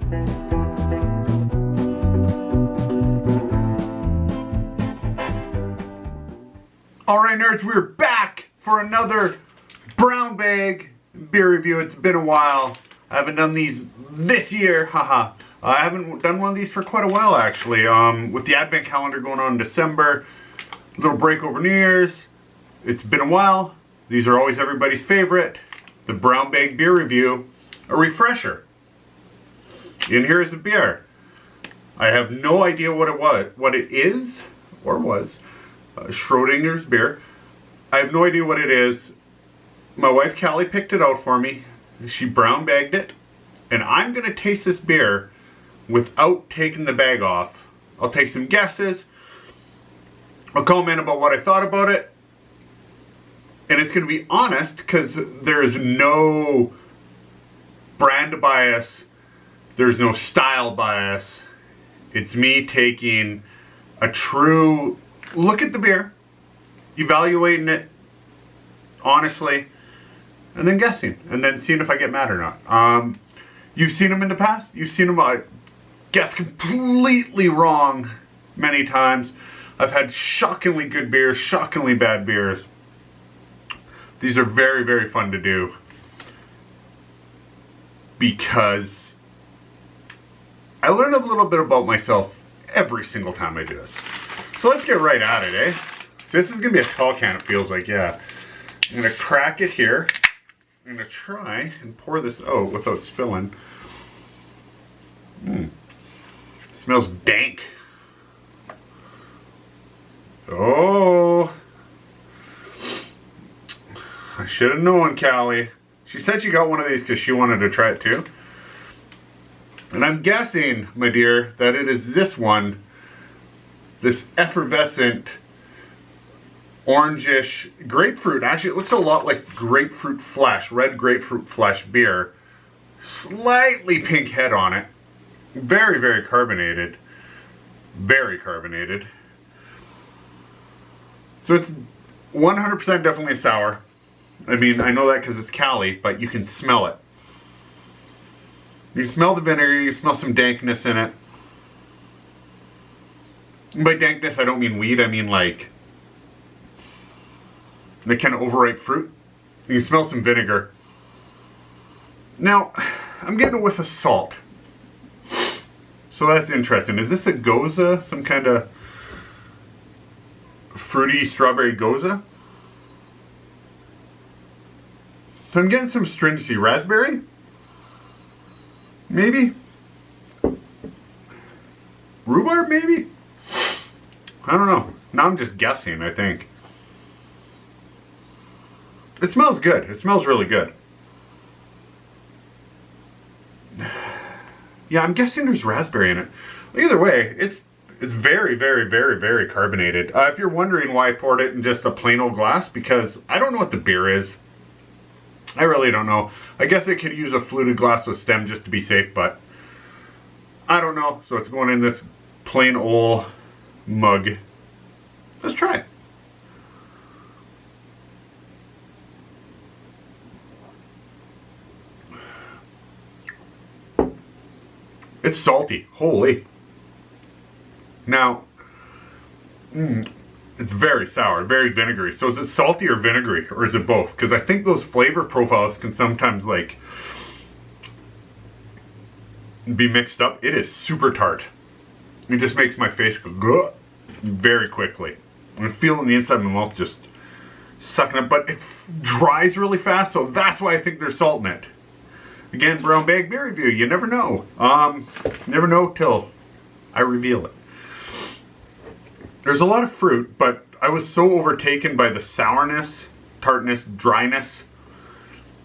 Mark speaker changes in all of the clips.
Speaker 1: Alright nerds, we're back for another brown bag beer review. It's been a while. I haven't done these this year, haha. I haven't done one of these for quite a while actually. With the advent calendar going on in December, little break over New Year's. It's been a while. These are always everybody's favorite. The brown bag beer review, a refresher. And here's the beer. I have no idea what it is or was. Schrodinger's beer. I have no idea what it is. My wife Callie picked it out for me. She brown bagged it. And I'm going to taste this beer without taking the bag off. I'll take some guesses. I'll comment about what I thought about it. And it's going to be honest because there's no brand bias. There's no style bias. It's me taking a true look at the beer, evaluating it honestly, and then guessing, and then seeing if I get mad or not. You've seen them in the past. You've seen them guess completely wrong many times. I've had shockingly good beers, shockingly bad beers. These are very, very fun to do because I learn a little bit about myself every single time I do this. So let's get right at it, eh? This is going to be a tall can, it feels like, yeah. I'm going to crack it here. I'm going to try and pour this out without spilling. Smells dank. Oh. I should have known, Callie. She said she got one of these because she wanted to try it too. And I'm guessing, my dear, that it is this one. This effervescent, orangish grapefruit. Actually, it looks a lot like grapefruit flesh, red grapefruit flesh beer. Slightly pink head on it. Very, very carbonated. Very carbonated. So it's 100% definitely a sour. I mean, I know that because it's Cali, but you can smell it. You smell the vinegar, you smell some dankness in it. And by dankness, I don't mean weed, I mean like the kind of overripe fruit. You can smell some vinegar. Now, I'm getting a whiff of salt. So that's interesting. Is this a Goza? Some kind of fruity strawberry Goza? So I'm getting some stringency. Raspberry? Maybe? Rhubarb, maybe? I don't know. Now I'm just guessing, I think. It smells good. It smells really good. Yeah, I'm guessing there's raspberry in it. Either way, it's very, very, very, very carbonated. If you're wondering why I poured it in just a plain old glass, because I don't know what the beer is. I really don't know. I guess I could use a fluted glass with stem just to be safe, but I don't know. So it's going in this plain old mug. Let's try it. It's salty. Holy. Now, it's very sour, very vinegary. So is it salty or vinegary, or is it both? Because I think those flavor profiles can sometimes like be mixed up. It is super tart. It just makes my face go very quickly. I'm feeling the inside of my mouth just sucking up, but it dries really fast, so that's why I think there's salt in it. Again, brown bag beer review, you never know. Never know till I reveal it. There's a lot of fruit, but I was so overtaken by the sourness, tartness, dryness.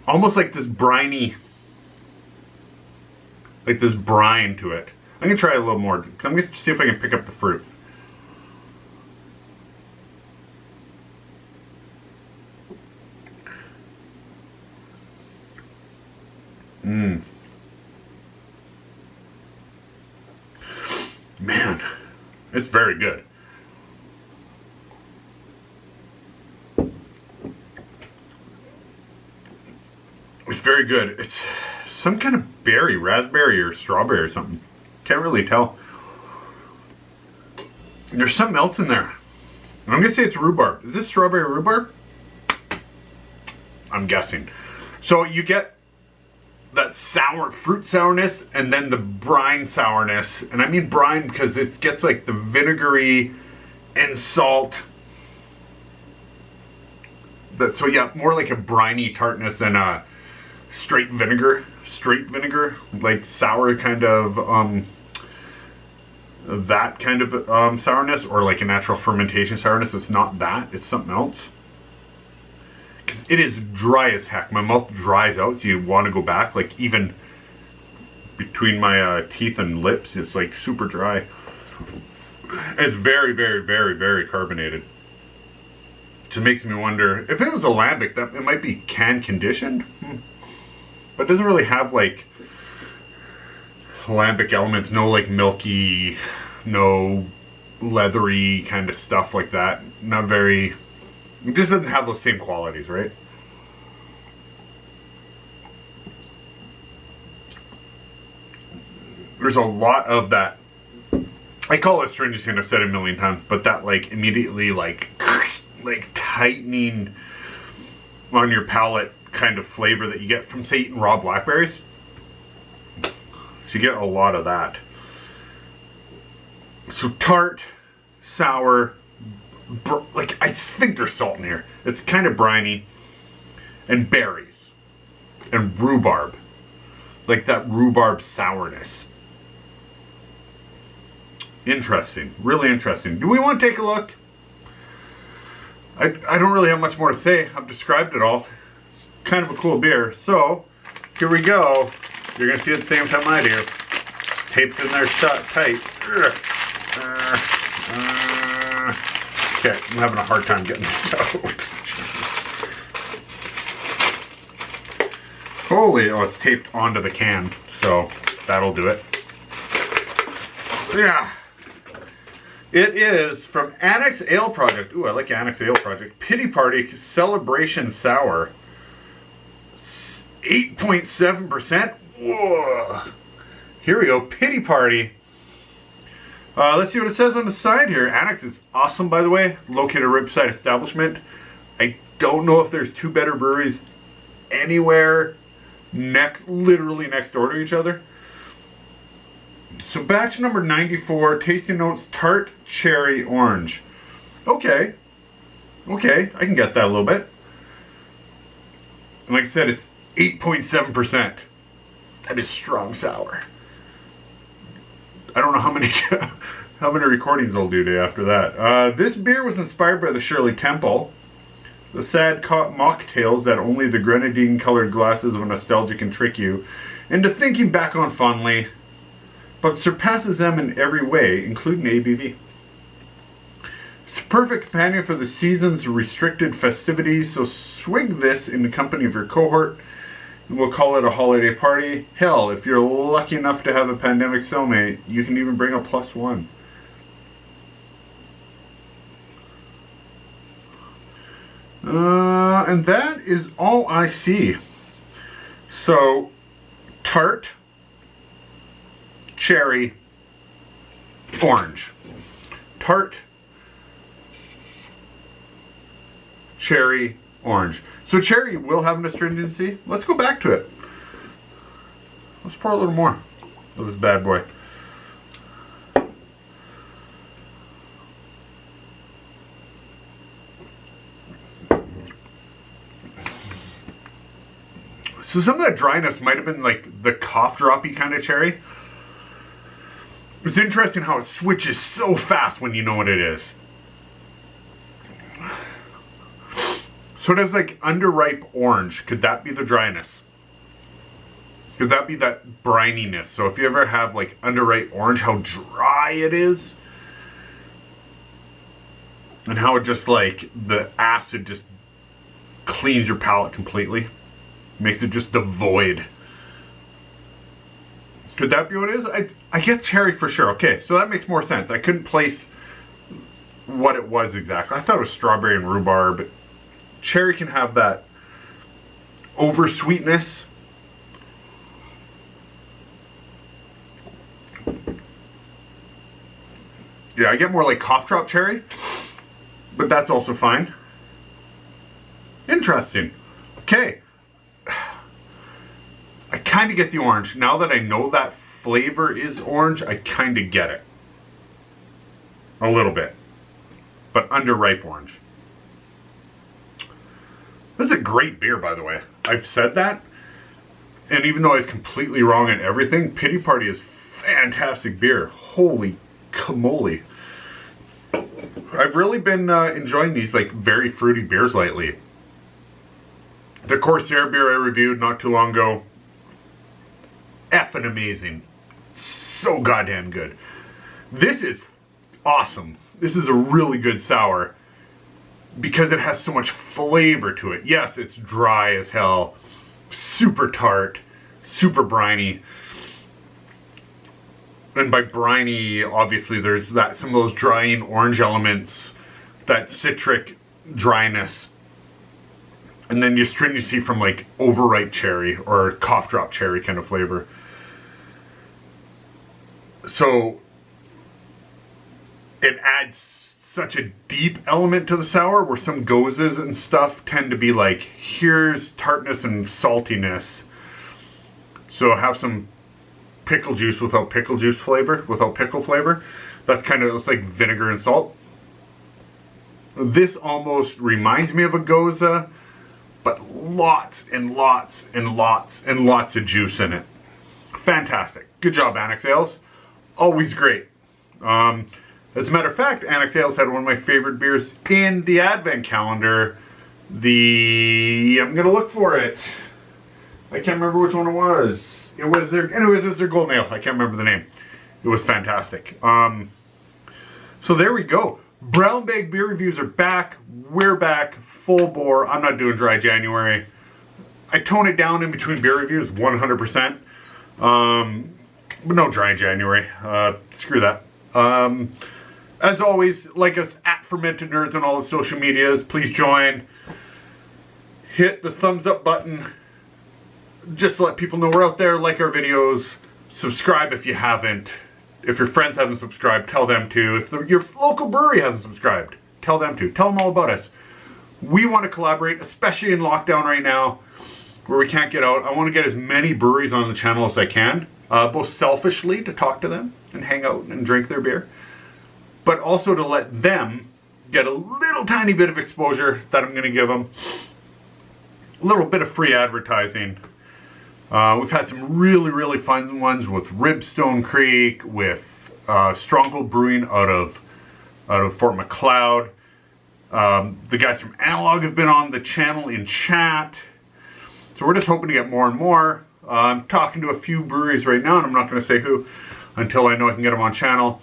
Speaker 1: Almost like this briny, like this brine to it. I'm gonna try a little more. I'm gonna see if I can pick up the fruit. Man, it's very good. It's very good. It's some kind of berry, raspberry or strawberry or something. Can't really tell. And there's something else in there. I'm going to say it's rhubarb. Is this strawberry rhubarb? I'm guessing. So you get that sour fruit sourness and then the brine sourness. And I mean brine because it gets like the vinegary and salt. So yeah, more like a briny tartness than a straight vinegar, like sour kind of that kind of sourness, or like a natural fermentation sourness. It's not that, it's something else. Because it is dry as heck. My mouth dries out, so you want to go back, like even between my teeth and lips, it's like super dry. It's very, very, very, very carbonated. It makes me wonder if it was alambic, that it might be can conditioned, but it doesn't really have like alambic elements. No like milky, no leathery kind of stuff like that. Not very. It just doesn't have those same qualities, right? There's a lot of that. I call it astringency, and I've said it a million times, but that like immediately like tightening on your palate kind of flavor that you get from, say, eating raw blackberries. So you get a lot of that. So tart, sour, like I think there's salt in here. It's kind of briny, and berries, and rhubarb, like that rhubarb sourness. Interesting, really interesting. Do we want to take a look? I don't really have much more to say. I've described it all. It's kind of a cool beer. So, here we go. You're going to see it at the same time I do. It's taped in there shut tight. Okay, I'm having a hard time getting this out. Holy, oh, it's taped onto the can. So, that'll do it. Yeah. It is from Annex Ale Project. Ooh, I like Annex Ale Project. Pity Party Celebration Sour. 8.7%. Whoa. Here we go. Pity Party. Let's see what it says on the side here. Annex is awesome, by the way. Located Ripside Establishment. I don't know if there's two better breweries anywhere literally next door to each other. So batch number 94, tasting notes, tart, cherry, orange. Okay, I can get that a little bit. And like I said, it's 8.7%. That is strong sour. I don't know how many recordings I'll do today after that. This beer was inspired by the Shirley Temple. The sad mocktails that only the grenadine-colored glasses of nostalgia can trick you into thinking back on fondly, but surpasses them in every way, including ABV. It's a perfect companion for the season's restricted festivities, so swig this in the company of your cohort, and we'll call it a holiday party. Hell, if you're lucky enough to have a pandemic cellmate, you can even bring a +1. And that is all I see. So, tart, cherry, orange. Tart, cherry, orange. So cherry will have an astringency. Let's go back to it. Let's pour a little more of this bad boy. So some of that dryness might have been like the cough droppy kind of cherry. It's interesting how it switches so fast when you know what it is. So does like underripe orange, could that be the dryness? Could that be that brininess? So if you ever have like underripe orange, how dry it is. And how it just like, the acid just cleans your palate completely. Makes it just devoid. Could that be what it is? I get cherry for sure. Okay, so that makes more sense. I couldn't place what it was exactly. I thought it was strawberry and rhubarb. Cherry can have that over sweetness. Yeah, I get more like cough drop cherry, but that's also fine. Interesting. Okay. I kind of get the orange. Now that I know that flavor is orange, I kind of get it. A little bit. But underripe orange. This is a great beer, by the way. I've said that. And even though I was completely wrong on everything, Pity Party is fantastic beer. Holy camole. I've really been enjoying these like very fruity beers lately. The Corsair beer I reviewed not too long ago. Effing amazing. So goddamn good. This is awesome. This is a really good sour because it has so much flavor to it. Yes, it's dry as hell. Super tart. Super briny. And by briny, obviously there's that some of those drying orange elements, that citric dryness, and then the astringency from like overripe cherry or cough drop cherry kind of flavor. So it adds such a deep element to the sour, where some gozes and stuff tend to be like, here's tartness and saltiness. So have some pickle juice without pickle juice flavor, without pickle flavor. That's kind of, it's like vinegar and salt. This almost reminds me of a goza, but lots and lots and lots and lots of juice in it. Fantastic. Good job, Annex Ales. Always great. As a matter of fact, Annex Ales had one of my favorite beers in the Advent calendar. I'm going to look for it. I can't remember which one it was. It was their Golden Ale. I can't remember the name. It was fantastic. So there we go. Brown Bag beer reviews are back. We're back. Full bore. I'm not doing dry January. I tone it down in between beer reviews 100%. But no dry January. Screw that. As always, like us at Fermented Nerds on all the social medias. Please join. Hit the thumbs up button. Just to let people know we're out there. Like our videos. Subscribe if you haven't. If your friends haven't subscribed, tell them to. If your local brewery hasn't subscribed, tell them to. Tell them all about us. We want to collaborate, especially in lockdown right now, where we can't get out. I want to get as many breweries on the channel as I can. Both selfishly to talk to them and hang out and drink their beer, but also to let them get a little tiny bit of exposure that I'm going to give them. A little bit of free advertising. We've had some really, really fun ones with Ribstone Creek, with Stronghold Brewing out of Fort McLeod. The guys from Analog have been on the channel in chat. So we're just hoping to get more and more. I'm talking to a few breweries right now, and I'm not going to say who until I know I can get them on channel.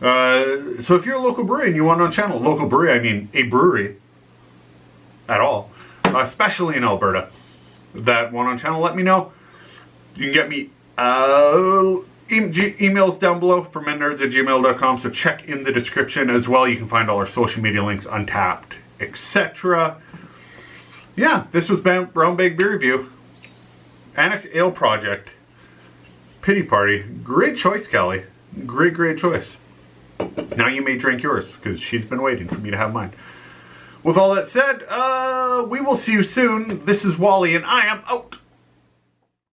Speaker 1: So if you're a local brewery and you want on channel, local brewery, I mean a brewery at all, especially in Alberta, that want on channel, let me know. You can get me emails down below, fermentednerds@gmail.com, so check in the description as well. You can find all our social media links, Untapped, etc. Yeah, this was Brown Bag Beer Review. Annex Ale Project. Pity Party. Great choice, Kelly. Great choice. Now you may drink yours, because she's been waiting for me to have mine. With all that said, we will see you soon. This is Wally, and I am out.